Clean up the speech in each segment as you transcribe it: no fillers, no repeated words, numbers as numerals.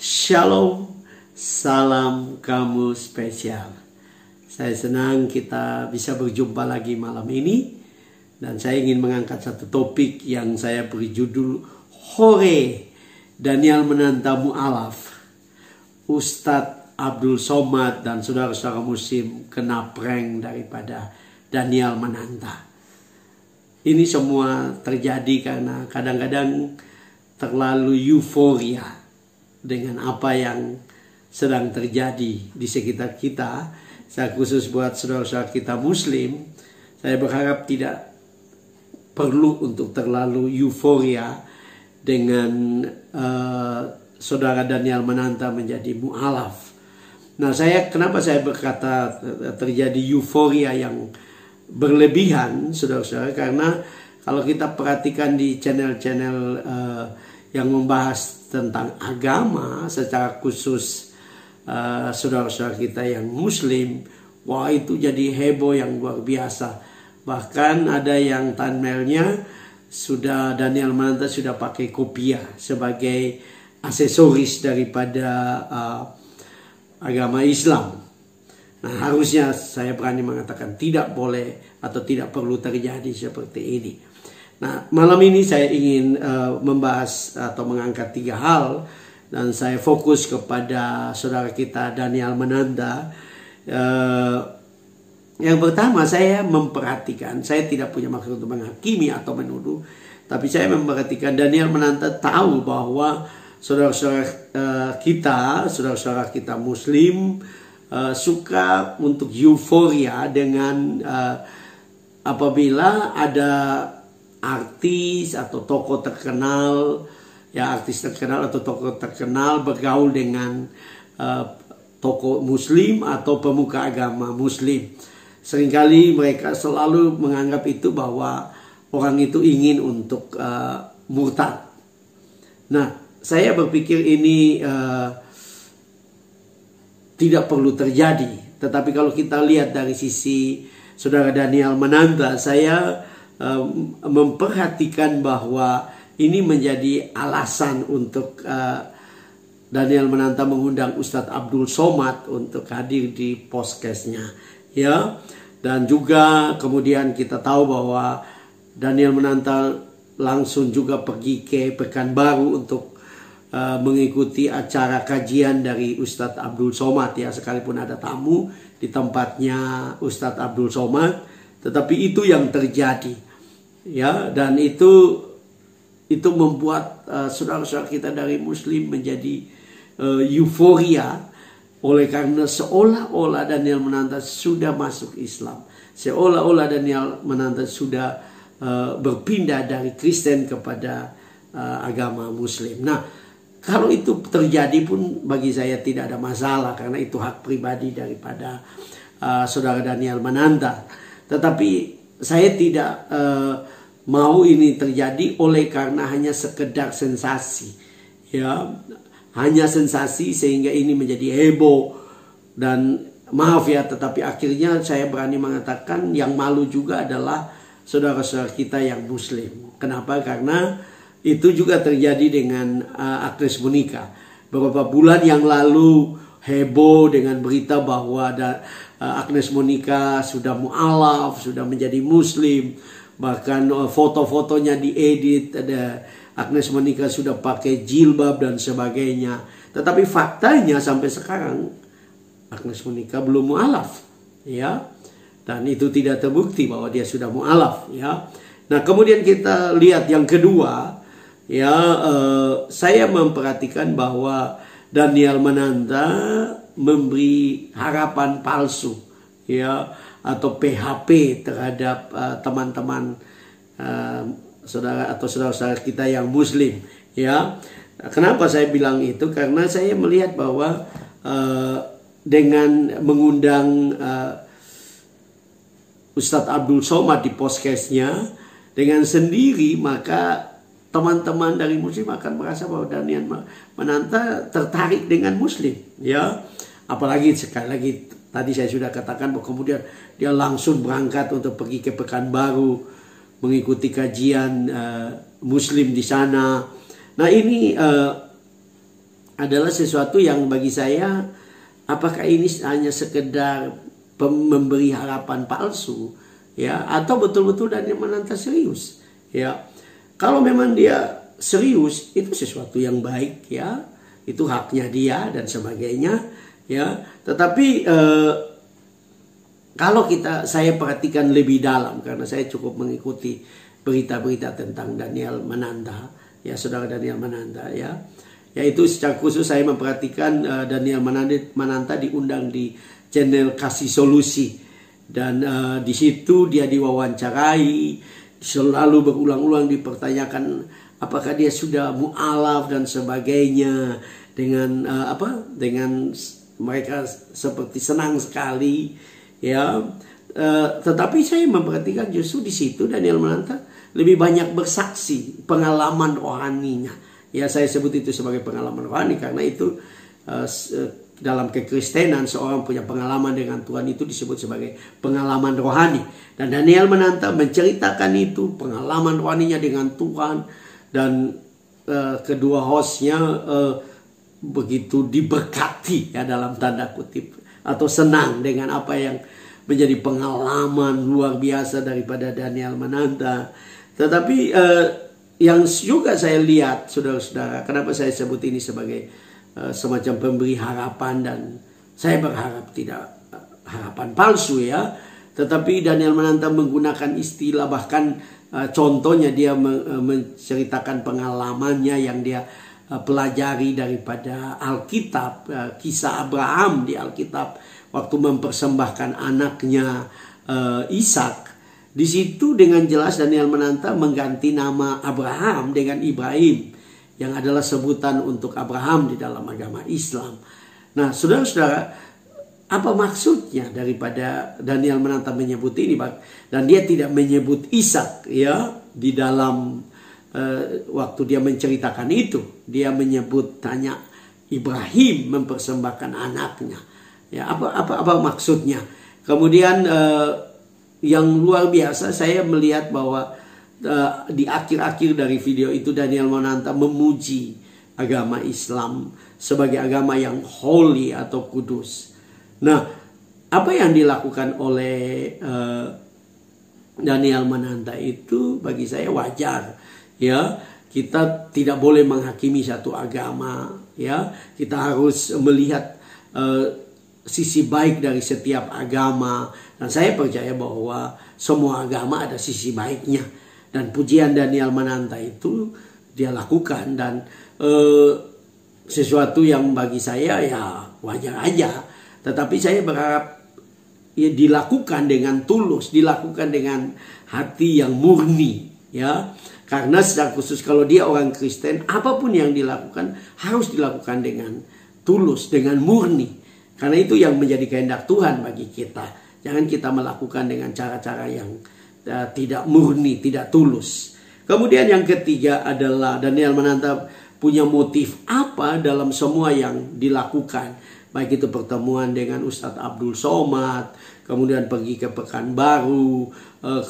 Shalom, salam kamu spesial. Saya senang kita bisa berjumpa lagi malam ini. Dan saya ingin mengangkat satu topik yang saya beri judul Hore Daniel Mananta Mu'alaf. Ustadz Abdul Somad dan saudara-saudara muslim kena prank daripada Daniel Mananta. Ini semua terjadi karena kadang-kadang terlalu euforia dengan apa yang sedang terjadi di sekitar kita. Saya khusus buat saudara-saudara kita muslim, saya berharap tidak perlu untuk terlalu euforia dengan saudara Daniel Mananta menjadi mu'alaf. Nah, kenapa saya berkata terjadi euforia yang berlebihan, saudara-saudara? Karena kalau kita perhatikan di channel-channel yang membahas tentang agama secara khusus, saudara-saudara kita yang muslim, wah itu jadi heboh yang luar biasa. Bahkan ada yang thumbnailnya sudah Daniel Mananta sudah pakai kopiah sebagai aksesoris daripada agama Islam. Nah, harusnya saya berani mengatakan tidak boleh atau tidak perlu terjadi seperti ini. Nah, malam ini saya ingin membahas atau mengangkat 3 hal. Dan saya fokus kepada saudara kita Daniel Mananta. Yang pertama, saya memperhatikan, saya tidak punya maksud untuk menghakimi atau menuduh, tapi saya memperhatikan Daniel Mananta tahu bahwa saudara-saudara kita muslim suka untuk euforia dengan apabila ada artis atau tokoh terkenal, artis terkenal atau tokoh terkenal bergaul dengan tokoh muslim atau pemuka agama muslim. Seringkali mereka selalu menganggap itu bahwa orang itu ingin untuk murtad. Nah, saya berpikir ini tidak perlu terjadi. Tetapi kalau kita lihat dari sisi saudara Daniel Mananta, saya memperhatikan bahwa ini menjadi alasan untuk Daniel Mananta mengundang Ustadz Abdul Somad untuk hadir di podcastnya, ya. Dan juga kemudian kita tahu bahwa Daniel Mananta langsung juga pergi ke Pekanbaru untuk mengikuti acara kajian dari Ustadz Abdul Somad, ya, sekalipun ada tamu di tempatnya Ustadz Abdul Somad. Tetapi itu yang terjadi, ya, dan itu membuat saudara-saudara kita dari muslim menjadi euforia, oleh karena seolah-olah Daniel Mananta sudah masuk Islam, seolah-olah Daniel Mananta sudah berpindah dari Kristen kepada agama muslim. Nah, kalau itu terjadi pun bagi saya tidak ada masalah, karena itu hak pribadi daripada saudara Daniel Mananta. Tetapi saya tidak mau ini terjadi oleh karena hanya sekedar sensasi, ya, hanya sensasi sehingga ini menjadi heboh. Dan maaf ya, tetapi akhirnya saya berani mengatakan yang malu juga adalah saudara-saudara kita yang muslim. Kenapa? Karena itu juga terjadi dengan Agnes Monica. Beberapa bulan yang lalu heboh dengan berita bahwa Agnes Monica sudah mu'alaf, sudah menjadi muslim. Bahkan foto-fotonya diedit, ada Agnes Monica sudah pakai jilbab dan sebagainya. Tetapi faktanya sampai sekarang Agnes Monica belum mu'alaf, ya. Dan itu tidak terbukti bahwa dia sudah mu'alaf, ya. Nah, kemudian kita lihat yang kedua, ya, saya memperhatikan bahwa Daniel Mananta memberi harapan palsu, ya, atau PHP terhadap teman-teman saudara atau saudara-saudara kita yang muslim, ya. Kenapa saya bilang itu? Karena saya melihat bahwa dengan mengundang Ustadz Abdul Somad di podcastnya dengan sendiri, maka teman-teman dari muslim akan merasa bahwa Daniel Mananta tertarik dengan muslim, ya. Apalagi sekali lagi tadi saya sudah katakan bahwa kemudian dia langsung berangkat untuk pergi ke Pekanbaru mengikuti kajian muslim di sana. Nah, ini adalah sesuatu yang bagi saya, apakah ini hanya sekedar memberi harapan palsu, ya, atau betul-betul Daniel Mananta serius, ya. Kalau memang dia serius, itu sesuatu yang baik, ya, itu haknya dia dan sebagainya, ya. Tetapi kalau saya perhatikan lebih dalam, karena saya cukup mengikuti berita-berita tentang Daniel Mananta, ya, saudara Daniel Mananta, ya, yaitu secara khusus saya memperhatikan Daniel Mananta diundang di channel Kasih Solusi, dan di situ dia diwawancarai, selalu berulang-ulang dipertanyakan apakah dia sudah mu'alaf dan sebagainya, dengan dengan mereka seperti senang sekali, ya. Tetapi saya memperhatikan justru di situ Daniel Mananta lebih banyak bersaksi pengalaman rohaninya. Ya, saya sebut itu sebagai pengalaman rohani karena itu dalam kekristenan seorang punya pengalaman dengan Tuhan itu disebut sebagai pengalaman rohani. Dan Daniel Mananta menceritakan itu pengalaman rohaninya dengan Tuhan, dan kedua hostnya begitu diberkati, ya, dalam tanda kutip, atau senang dengan apa yang menjadi pengalaman luar biasa daripada Daniel Mananta. Tetapi yang juga saya lihat, saudara-saudara, kenapa saya sebut ini sebagai semacam pemberi harapan, dan saya berharap tidak harapan palsu, ya. Tetapi Daniel Mananta menggunakan istilah, bahkan contohnya dia menceritakan pengalamannya yang dia pelajari daripada Alkitab, kisah Abraham di Alkitab waktu mempersembahkan anaknya Ishak. Di situ dengan jelas Daniel Mananta mengganti nama Abraham dengan Ibrahim, yang adalah sebutan untuk Abraham di dalam agama Islam. Nah, saudara-saudara, apa maksudnya daripada Daniel Mananta menyebut ini, Pak? Dan dia tidak menyebut Ishak, ya, di dalam waktu dia menceritakan itu. Dia menyebut hanya Ibrahim mempersembahkan anaknya. Ya, apa maksudnya? Kemudian yang luar biasa, saya melihat bahwa di akhir-akhir dari video itu Daniel Mananta memuji agama Islam sebagai agama yang holy atau kudus. Nah, apa yang dilakukan oleh Daniel Mananta itu bagi saya wajar, ya. Kita tidak boleh menghakimi satu agama, ya. Kita harus melihat sisi baik dari setiap agama, dan saya percaya bahwa semua agama ada sisi baiknya, dan pujian Daniel Mananta itu dia lakukan, dan sesuatu yang bagi saya ya wajar aja. Tetapi saya berharap ya dilakukan dengan tulus, dilakukan dengan hati yang murni, ya. Karena secara khusus kalau dia orang Kristen, apapun yang dilakukan harus dilakukan dengan tulus, dengan murni. Karena itu yang menjadi kehendak Tuhan bagi kita. Jangan kita melakukan dengan cara-cara yang tidak murni, tidak tulus. Kemudian yang ketiga adalah Daniel Mananta punya motif apa dalam semua yang dilakukan. Baik itu pertemuan dengan Ustadz Abdul Somad, kemudian pergi ke Pekanbaru,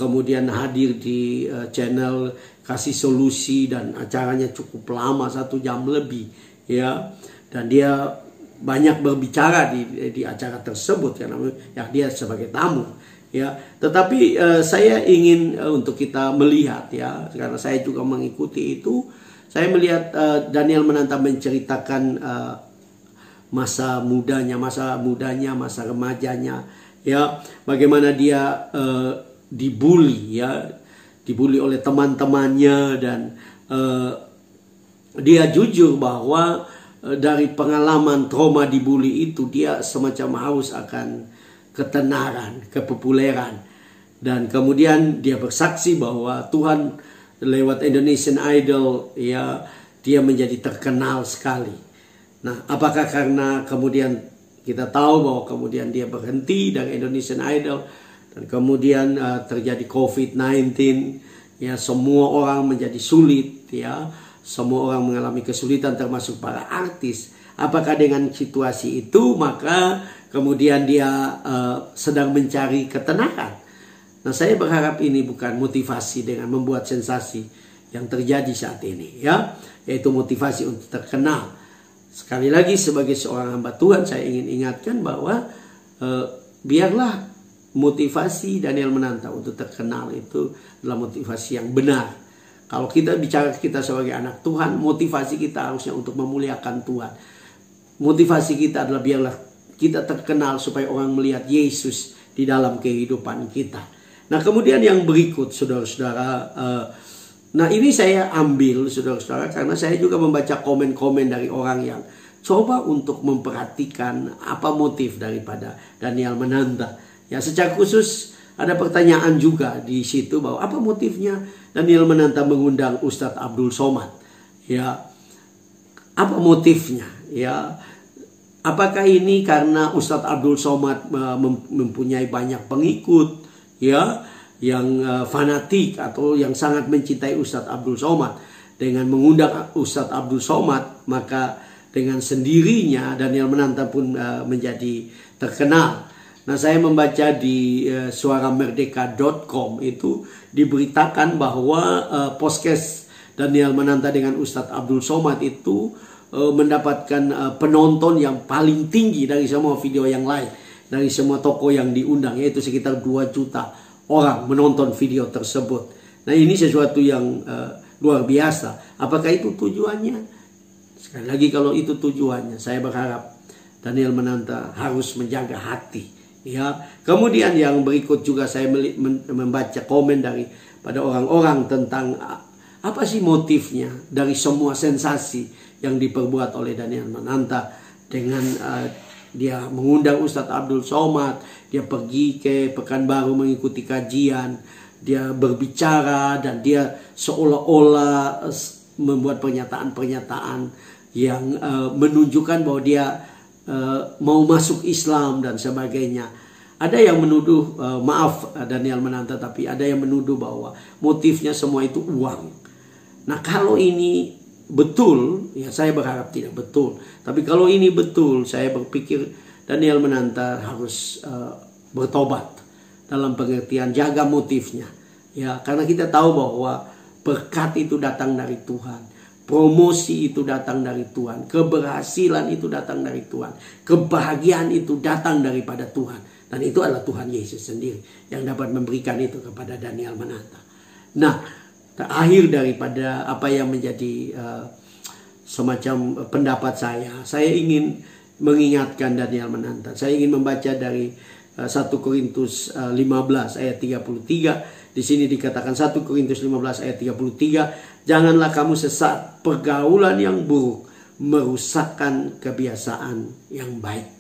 kemudian hadir di channel Kasih Solusi, dan acaranya cukup lama, 1 jam lebih, ya. Dan dia banyak berbicara di acara tersebut karena ya dia sebagai tamu, ya. Tetapi saya ingin untuk kita melihat, ya, karena saya juga mengikuti itu, saya melihat Daniel Mananta menceritakan masa mudanya, masa remajanya, ya, bagaimana dia dibully, ya, dibully oleh teman-temannya, dan dia jujur bahwa dari pengalaman trauma dibully itu dia semacam haus akan ketenaran, kepopuleran, dan kemudian dia bersaksi bahwa Tuhan lewat Indonesian Idol, ya, dia menjadi terkenal sekali. Nah, apakah karena kemudian kita tahu bahwa kemudian dia berhenti dari Indonesian Idol, dan kemudian terjadi COVID-19, ya, semua orang menjadi sulit, ya, semua orang mengalami kesulitan termasuk para artis. Apakah dengan situasi itu maka kemudian dia sedang mencari ketenaran? Nah, saya berharap ini bukan motivasi dengan membuat sensasi yang terjadi saat ini, ya, yaitu motivasi untuk terkenal. Sekali lagi sebagai seorang hamba Tuhan saya ingin ingatkan bahwa biarlah motivasi Daniel Mananta untuk terkenal itu adalah motivasi yang benar. Kalau kita bicara kita sebagai anak Tuhan, motivasi kita harusnya untuk memuliakan Tuhan. Motivasi kita adalah biarlah kita terkenal supaya orang melihat Yesus di dalam kehidupan kita. Nah kemudian yang berikut saudara-saudara, nah ini saya ambil saudara-saudara karena saya juga membaca komen-komen dari orang yang coba untuk memperhatikan apa motif daripada Daniel Mananta. Ya secara khusus ada pertanyaan juga di situ bahwa apa motifnya Daniel Mananta mengundang Ustadz Abdul Somad. Ya apa motifnya? Ya apakah ini karena Ustadz Abdul Somad mempunyai banyak pengikut ya yang fanatik atau yang sangat mencintai Ustadz Abdul Somad. Dengan mengundang Ustadz Abdul Somad maka dengan sendirinya Daniel Mananta pun menjadi terkenal. Nah saya membaca di suaramerdeka.com itu diberitakan bahwa podcast Daniel Mananta dengan Ustadz Abdul Somad itu mendapatkan penonton yang paling tinggi dari semua video yang lain. Dari semua tokoh yang diundang, yaitu sekitar 2 juta orang menonton video tersebut. Nah ini sesuatu yang luar biasa. Apakah itu tujuannya? Sekali lagi kalau itu tujuannya, saya berharap Daniel Mananta harus menjaga hati. Ya, kemudian yang berikut juga saya membaca komen dari pada orang-orang tentang apa sih motifnya dari semua sensasi yang diperbuat oleh Daniel Mananta dengan dia mengundang Ustadz Abdul Somad, dia pergi ke Pekanbaru mengikuti kajian, dia berbicara dan dia seolah-olah membuat pernyataan-pernyataan yang menunjukkan bahwa dia mau masuk Islam dan sebagainya. Ada yang menuduh, maaf Daniel Mananta, tapi ada yang menuduh bahwa motifnya semua itu uang. Nah kalau ini betul, ya saya berharap tidak betul. Tapi kalau ini betul, saya berpikir Daniel Mananta harus bertobat dalam pengertian jaga motifnya. Ya, karena kita tahu bahwa berkat itu datang dari Tuhan. Promosi itu datang dari Tuhan. Keberhasilan itu datang dari Tuhan. Kebahagiaan itu datang daripada Tuhan. Dan itu adalah Tuhan Yesus sendiri yang dapat memberikan itu kepada Daniel Mananta. Nah, terakhir daripada apa yang menjadi semacam pendapat saya ingin mengingatkan Daniel Mananta. Saya ingin membaca dari 1 Korintus 15 ayat 33. Di sini dikatakan 1 Korintus 15 ayat 33. Janganlah kamu sesat, pergaulan yang buruk merusakkan kebiasaan yang baik.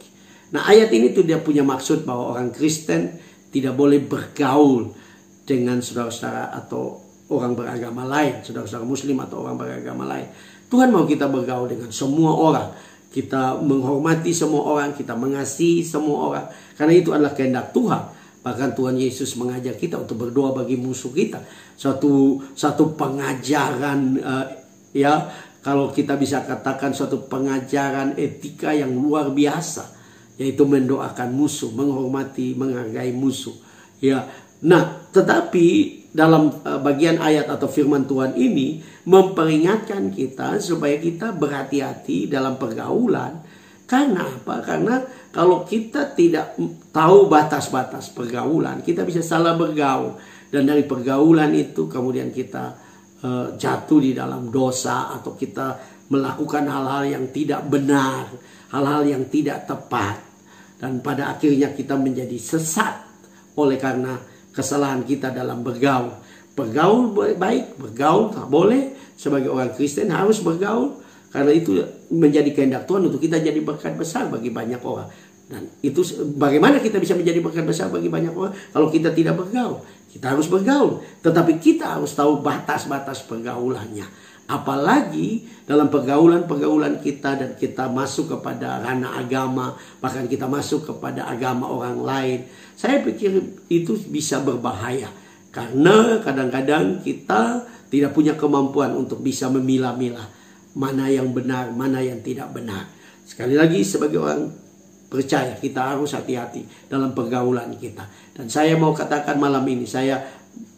Nah ayat ini tidak punya maksud bahwa orang Kristen tidak boleh bergaul dengan saudara-saudara atau orang beragama lain, saudara-saudara Muslim atau orang beragama lain. Tuhan mau kita bergaul dengan semua orang. Kita menghormati semua orang, kita mengasihi semua orang. Karena itu adalah kehendak Tuhan. Bahkan Tuhan Yesus mengajak kita untuk berdoa bagi musuh kita. Satu pengajaran ya, kalau kita bisa katakan suatu pengajaran etika yang luar biasa, yaitu mendoakan musuh, menghormati, menghargai musuh. Ya. Nah, tetapi dalam bagian ayat atau firman Tuhan ini memperingatkan kita supaya kita berhati-hati dalam pergaulan. Karena apa? Karena kalau kita tidak tahu batas-batas pergaulan, kita bisa salah bergaul. Dan dari pergaulan itu kemudian kita jatuh di dalam dosa, atau kita melakukan hal-hal yang tidak benar, hal-hal yang tidak tepat. Dan pada akhirnya kita menjadi sesat oleh karena kesalahan kita dalam bergaul. Bergaul baik, bergaul tak boleh. Sebagai orang Kristen harus bergaul. Karena itu menjadi kehendak Tuhan untuk kita jadi berkat besar bagi banyak orang. Dan itu bagaimana kita bisa menjadi berkat besar bagi banyak orang kalau kita tidak bergaul? Kita harus bergaul. Tetapi kita harus tahu batas-batas pergaulannya. Apalagi dalam pergaulan-pergaulan kita dan kita masuk kepada ranah agama. Bahkan kita masuk kepada agama orang lain. Saya pikir itu bisa berbahaya. Karena kadang-kadang kita tidak punya kemampuan untuk bisa memilah-milah mana yang benar, mana yang tidak benar. Sekali lagi sebagai orang percaya kita harus hati-hati dalam pergaulan kita. Dan saya mau katakan malam ini, saya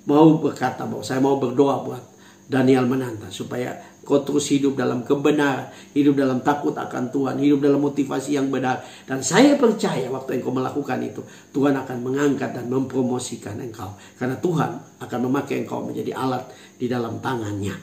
mau berkata bahwa saya mau berdoa buat Daniel Mananta supaya kau terus hidup dalam kebenaran, hidup dalam takut akan Tuhan, hidup dalam motivasi yang benar. Dan saya percaya waktu engkau melakukan itu, Tuhan akan mengangkat dan mempromosikan engkau. Karena Tuhan akan memakai engkau menjadi alat di dalam tangannya.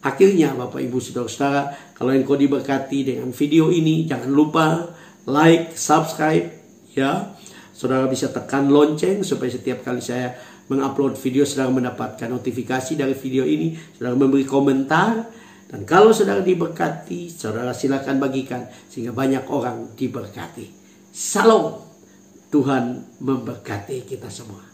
Akhirnya Bapak Ibu Saudara-saudara, kalau engkau diberkati dengan video ini, jangan lupa like, subscribe, ya. Saudara bisa tekan lonceng supaya setiap kali saya mengupload video, saudara mendapatkan notifikasi dari video ini. Saudara memberi komentar. Dan kalau saudara diberkati, saudara silakan bagikan sehingga banyak orang diberkati. Salam. Tuhan memberkati kita semua.